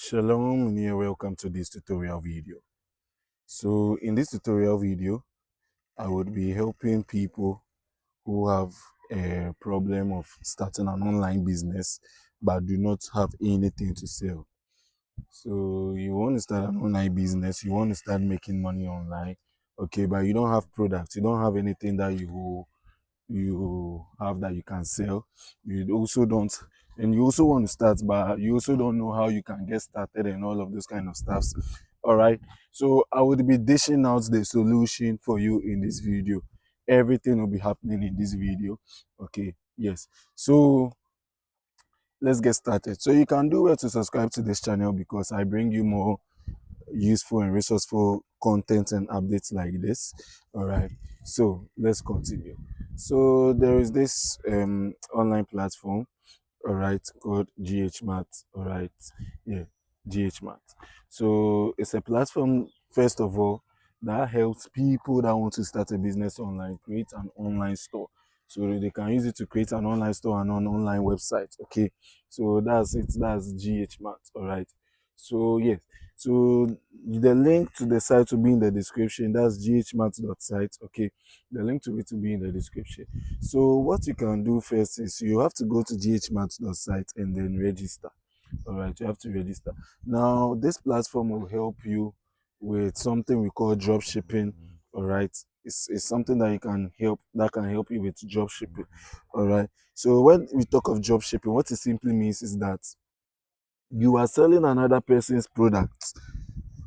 Shalom and here, welcome to this tutorial video. So in this tutorial video, I would be helping people who have a problem of starting an online business but do not have anything to sell. So you want to start an online business, you want to start making money online, okay, but you don't have products, you don't have anything that you have that you can sell. You also don't, and you also want to start, but you also don't know how you can get started and all of those kind of stuffs. All right, so I would be dishing out the solution for you in this video. Everything will be happening in this video. Okay, yes. So let's get started. So you can do well to subscribe to this channel because I bring you more useful and resourceful content and updates like this. All right, so let's continue. So there is this online platform, all right, called GHMart. All right, yeah, GHMart. So it's a platform, first of all, that helps people that want to start a business online create an online store, so they can use it to create an online store and an online website. Okay, so that's it. That's GHMart. All right. So yes, so the link to the site will be in the description. That's ghmart.site. Okay, the link to it will be in the description. So what you can do first is you have to go to ghmart.site and then register. All right, you have to register. Now this platform will help you with something we call drop shipping. All right, it's something that can help you with drop shipping. All right, so when we talk of drop shipping, what it simply means is that you are selling another person's product,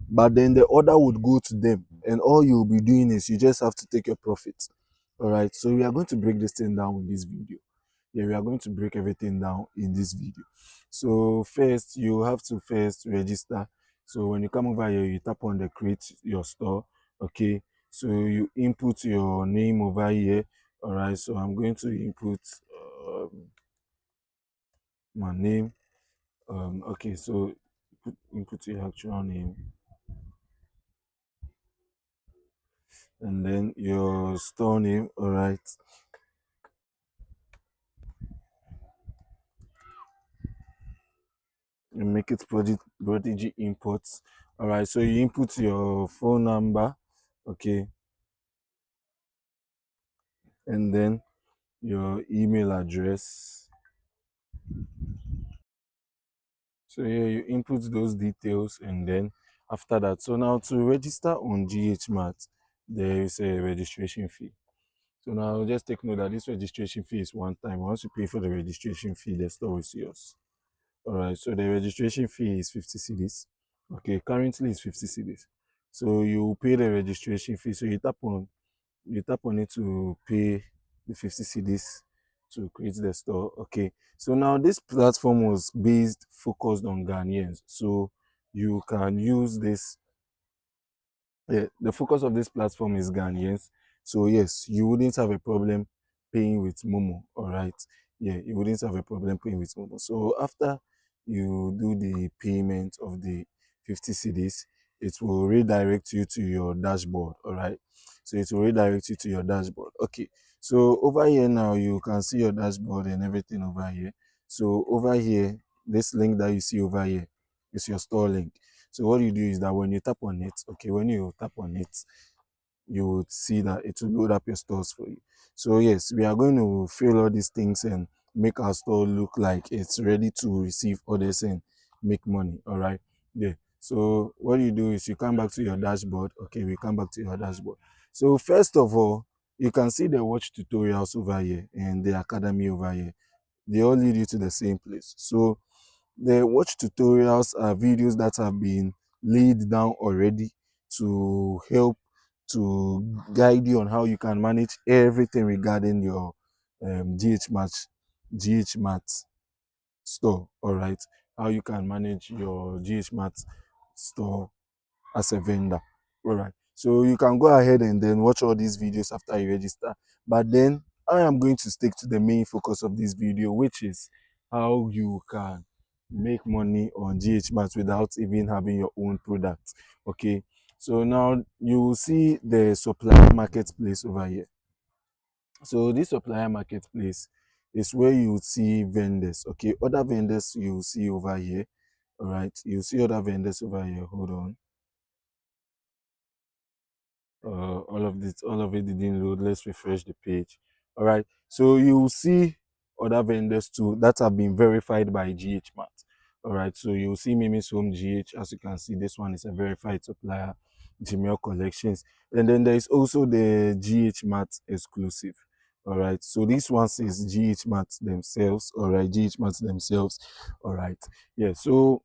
but then the order would go to them, and all you'll be doing is you just have to take your profit. All right, so we are going to break this thing down in this video. Yeah, we are going to break everything down in this video. So first, you have to first register. So when you come over here, you tap on the create your store. Okay, so you input your name over here. All right, so I'm going to input my name. Okay, so input your actual name, and then your store name. All right, you make it prodigy imports. All right, so you input your phone number. Okay, and then your email address. So here you input those details, and then after that, so now to register on GHMart, there is a registration fee. So now just take note that this registration fee is one time. Once you pay for the registration fee, the store is yours. All right, so the registration fee is 50 cedis. Okay, currently it's 50 cedis. So you pay the registration fee. So you tap on it to pay the 50 cedis to create the store. Okay, so now this platform was focused on Ghanaians, so you can use this. Yeah, the focus of this platform is Ghanaians, so yes, you wouldn't have a problem paying with Momo. All right, yeah, you wouldn't have a problem paying with Momo. So after you do the payment of the 50 cedis, it will redirect you to your dashboard. All right, so it will redirect you to your dashboard. Okay, so over here now you can see your dashboard and everything over here. So over here, this link that you see over here is your store link. So what you do is that when you tap on it, okay, when you tap on it, you would see that it will load up your stores for you. So yes, we are going to fill all these things and make our store look like it's ready to receive orders and make money. All right, yeah. So what you do is you come back to your dashboard. Okay, we come back to your dashboard. So first of all, you can see the watch tutorials over here and the academy over here. They all lead you to the same place. So the watch tutorials are videos that have been laid down already to help to guide you on how you can manage everything regarding your GHMart store. All right, how you can manage your GHMart store as a vendor. All right, so you can go ahead and then watch all these videos after you register, but then I am going to stick to the main focus of this video, which is how you can make money on GHMart without even having your own product. Okay, so now you will see the supplier marketplace over here. So this supplier marketplace is where you see vendors. Okay, other vendors you see over here, All right, you see other vendors over here. Hold on. All of it didn't load. Let's refresh the page. All right, so you will see other vendors too that have been verified by GHMart. All right, so you'll see Mimi's Home GH. As you can see, this one is a verified supplier, Gmail Collections, and then there is also the GHMart exclusive. All right, so this one says GHMart themselves. All right, GHMart themselves. All right, yeah. So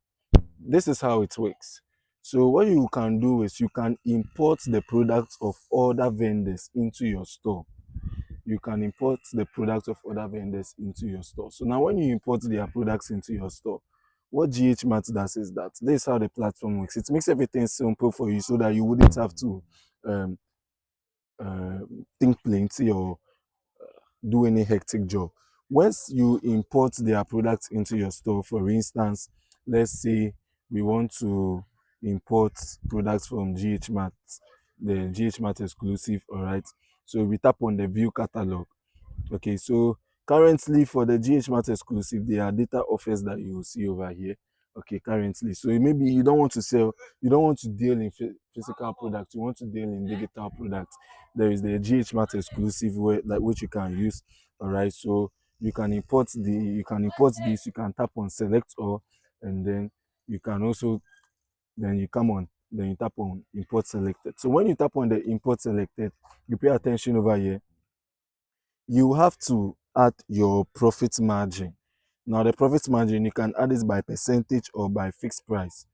this is how it works. So what you can do is you can import the products of other vendors into your store. You can import the products of other vendors into your store. So now when you import their products into your store, what GHMart does is that this is how the platform works. It makes everything simple for you so that you wouldn't have to um, uh, think plenty or do any hectic job. Once you import their products into your store, for instance, let's say we want to import products from GHMart, the GHMart exclusive, all right. So we tap on the view catalog. Okay, so currently for the GHMart exclusive, there are data offers that you will see over here. Okay, currently. So maybe you don't want to sell, you don't want to deal in physical products, you want to deal in digital products. There is the GHMart exclusive where, like, which you can use. All right, so you can import this, you can tap on select all, and then you can also then you come on, then you tap on import selected. So when you tap on the import selected, you pay attention over here, you have to add your profit margin. Now, the profit margin, you can add it by percentage or by fixed price.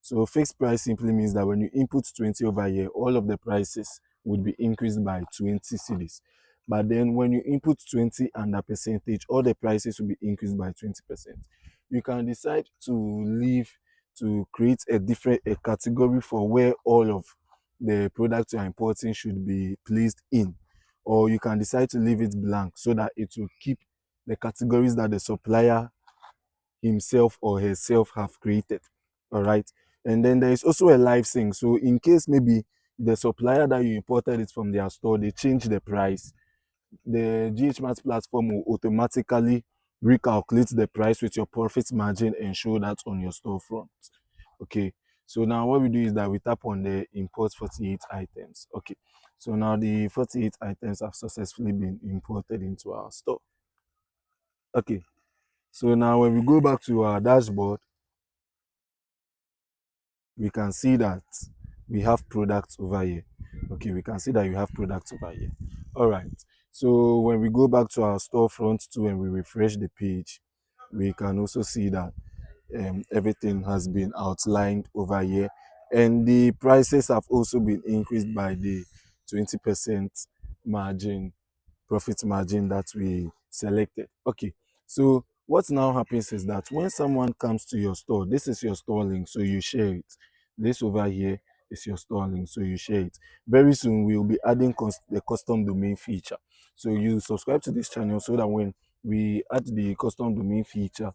So fixed price simply means that when you input 20 over here, all of the prices would be increased by 20 cedis. But then when you input 20 and a percentage, all the prices will be increased by 20%. You can decide to leave, to create a category for where all of the products you're importing should be placed in, or you can decide to leave it blank so that it will keep the categories that the supplier himself or herself have created. All right, and then there is also a live sync. So in case maybe the supplier that you imported it from their store, they change the price, the GHMart platform will automatically recalculate the price with your profit margin and show that on your storefront. Okay, so now what we do is that we tap on the import 48 items. Okay, so now the 48 items have successfully been imported into our store. Okay, so now when we go back to our dashboard, we can see that we have products over here. Okay, we can see that you have products over here. All right, so when we go back to our storefront too and we refresh the page, we can also see that everything has been outlined over here, and the prices have also been increased by the 20% margin, profit margin that we selected. Okay, so what now happens is that when someone comes to your store, this is your store link, so you share it. This over here is your store link, so you share it. Very soon we will be adding the custom domain feature, so you subscribe to this channel so that when we add the custom domain feature,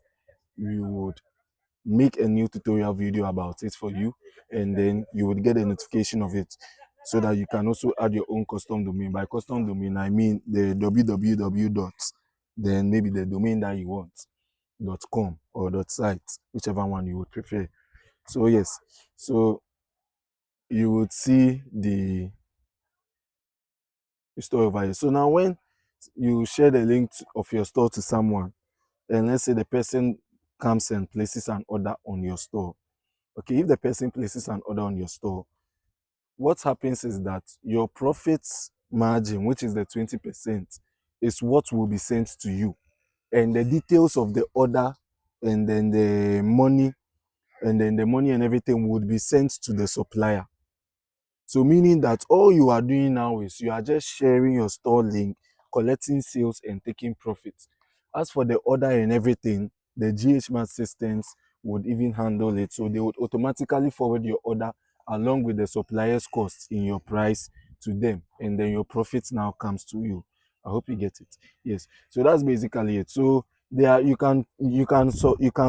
we would make a new tutorial video about it for you, and then you would get a notification of it so that you can also add your own custom domain. By custom domain, I mean the www dot, then maybe the domain that you want, .com or .site, whichever one you would prefer. So yes, so you would see the store over here. So now when you share the link of your store to someone, and let's say the person comes and places an order on your store. Okay, if the person places an order on your store, what happens is that your profit margin, which is the 20%, is what will be sent to you. And the details of the order, and then the money, and everything would be sent to the supplier. So meaning that all you are doing now is you are just sharing your store link, collecting sales and taking profits. As for the order and everything, the GHMart systems would even handle it. So they would automatically forward your order along with the supplier's costs in your price to them, and then your profits now comes to you. I hope you get it. Yes. So that's basically it. So there you can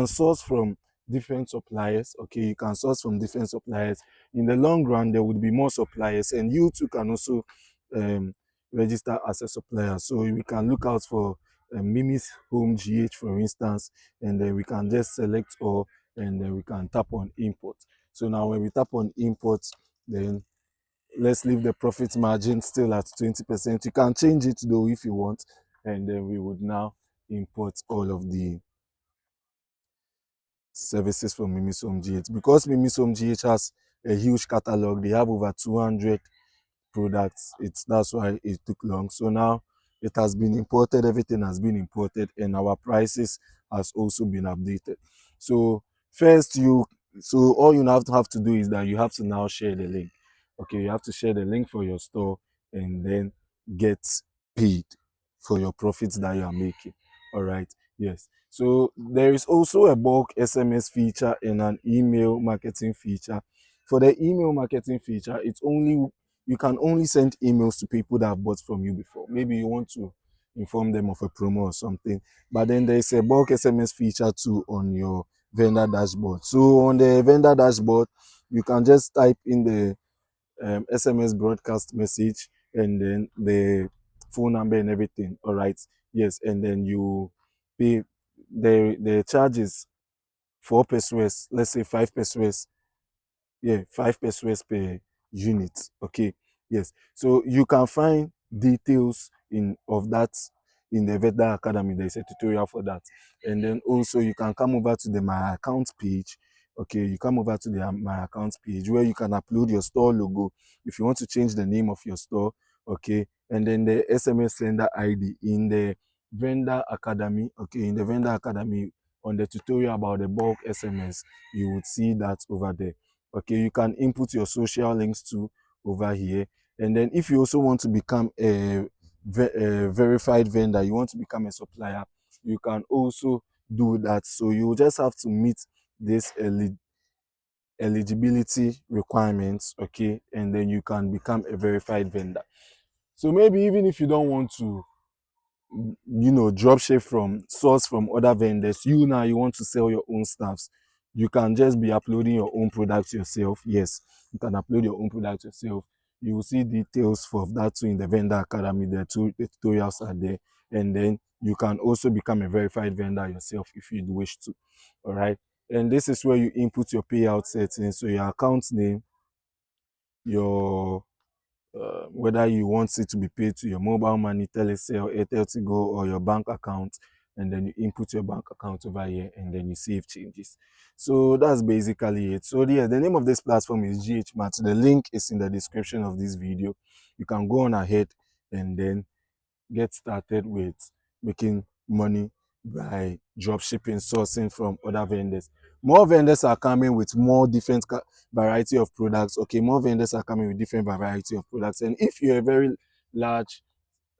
source from different suppliers. Okay, you can source from different suppliers. In the long run, there would be more suppliers, and you too can also um, register as a supplier. So we can look out for Mimi's Home GH, for instance, and then we can just select, or and then we can tap on import. So now when we tap on import, then let's leave the profit margin still at 20%. You can change it though if you want, and then we would now import all of the services from Mimi's Home GH. Because Mimi's Home GH has a huge catalog, they have over 200 products. That's why it took long. So now it has been imported, everything has been imported, and our prices has also been updated. So first so all you have to do is that you have to now share the link. Okay, you have to share the link for your store and then get paid for your profits that you are making. All right. Yes. So there is also a bulk SMS feature and an email marketing feature. For the email marketing feature, you can only send emails to people that have bought from you before. Maybe you want to inform them of a promo or something. But then there's a bulk SMS feature too on your vendor dashboard. So on the vendor dashboard, you can just type in the SMS broadcast message and then the phone number and everything. All right. Yes. And then you pay the charges 4 pesos, let's say 5 pesos, 5 pesos per unit. Okay, yes. So you can find details in of that in the Veda Academy. There's a tutorial for that, and then also you can come over to the My Account page. Okay, you come over to the My Account page where you can upload your store logo if you want to change the name of your store. Okay, and then the SMS sender ID in the Vendor Academy. Okay, in the Vendor Academy, on the tutorial about the bulk SMS, you would see that over there. Okay, you can input your social links too over here. And then if you also want to become a verified vendor, you want to become a supplier, you can also do that. So you just have to meet this eligibility requirements, okay, and then you can become a verified vendor. So maybe even if you don't want to dropship from source from other vendors, now you want to sell your own stuffs, you can just be uploading your own products yourself. Yes, you can upload your own products yourself. You will see details for that too in the Vendor Academy. The tutorials are there, and then you can also become a verified vendor yourself if you wish to. All right, and this is where you input your payout settings. So your account name, your whether you want it to be paid to your mobile money, Telecel, Airtel Tigo, or your bank account, and then you input your bank account over here, and then you save changes. So that's basically it. So yeah, the name of this platform is GHMart. The link is in the description of this video. You can go on ahead and then get started with making money by drop shipping, sourcing from other vendors. More vendors are coming with more different variety of products. Okay, more vendors are coming with different variety of products. And if you're a very large,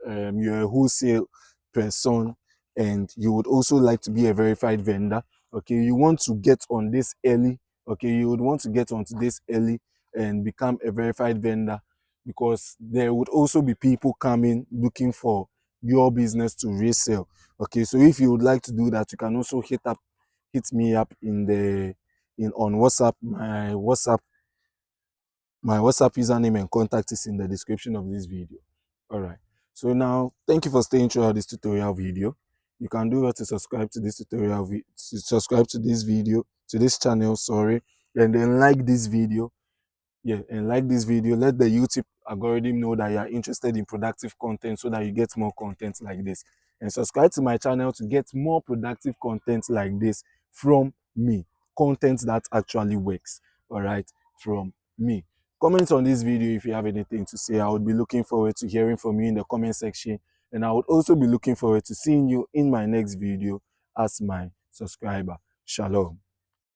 you're a wholesale person and you would also like to be a verified vendor, okay, you want to get on this early, okay, you would want to get onto this early and become a verified vendor, because there would also be people coming looking for your business to resell. Okay, so if you would like to do that, you can also hit me up in on WhatsApp. My WhatsApp username and contact is in the description of this video. All right, so now thank you for staying throughout this tutorial video. You can do that to subscribe to this subscribe to this video, to this channel, sorry, and then like this video. Yeah, and like this video, let the YouTube algorithm know that you are interested in productive content so that you get more content like this. And subscribe to my channel to get more productive content like this from me. Content that actually works, all right, from me. Comment on this video if you have anything to say. I would be looking forward to hearing from you in the comment section. And I would also be looking forward to seeing you in my next video as my subscriber. Shalom.